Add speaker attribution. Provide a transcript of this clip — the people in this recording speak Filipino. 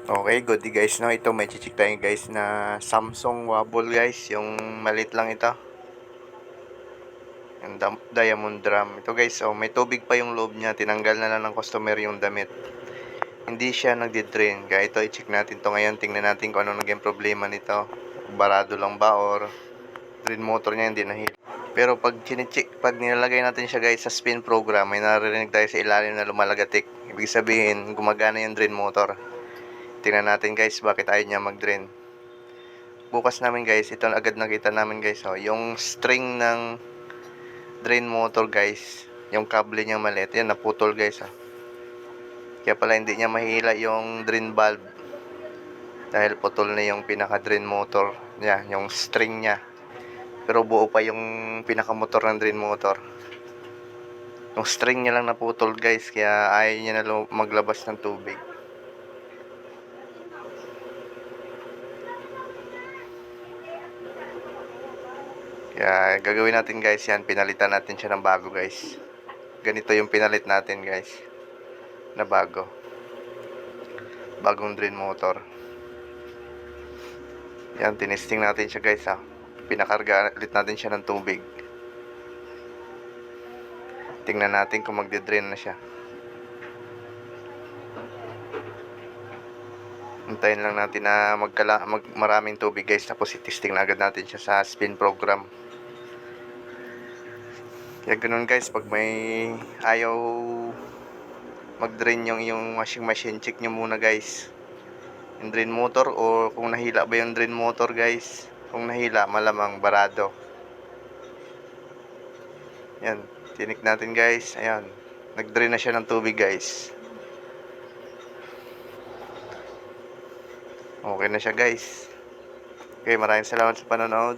Speaker 1: Okay, good day guys, no? Ito may chichik tayo guys na Samsung Wobble guys. Yung malit lang ito. Yung diamond drum. Ito guys, oh, may tubig pa yung loob niya. Tinanggal na lang ng customer yung damit. Hindi siya nagdi-drain. Kaya ito, i-check natin to ngayon. Tingnan natin kung ano naging problema nito. Barado lang ba or drain motor niya hindi nahil. Pero pag chinecheck, pag nilalagay natin siya guys sa spin program, may naririnig tayo sa ilalim na lumalagatik. Ibig sabihin, gumagana yung drain motor. Tingnan natin guys bakit ayaw niya mag-drain. Bukas namin guys, ito agad nakita namin guys, oh, yung string ng drain motor guys, yung kable niya maliit, yan naputol guys, oh. Kaya pala hindi niya mahila yung drain valve dahil putol na yung pinaka drain motor niya, yung string niya. Pero buo pa yung pinaka motor ng drain motor. Yung string niya lang naputol guys, kaya ayaw niya na maglabas ng tubig. Kaya gagawin natin guys yan, pinalitan natin siya ng bago guys. Ganito yung pinalit natin guys, na bago. Bagong drain motor. Yan, tinesting natin siya guys, ha. Pinakarga ulit natin siya ng tubig. Tingnan natin kung magde-drain na siya. Hintayin lang natin na maraming tubig guys, tapos i-testing na agad natin siya sa spin program. Kaya ganun guys, pag may ayaw mag-drain yung washing machine, check nyo muna guys yung drain motor, o kung nahila ba yung drain motor guys. Kung nahila, malamang barado. Yan, tinik natin guys. Ayan, nag-drain na siya ng tubig guys. Okay na siya guys. Okay, maraming salamat sa panonood.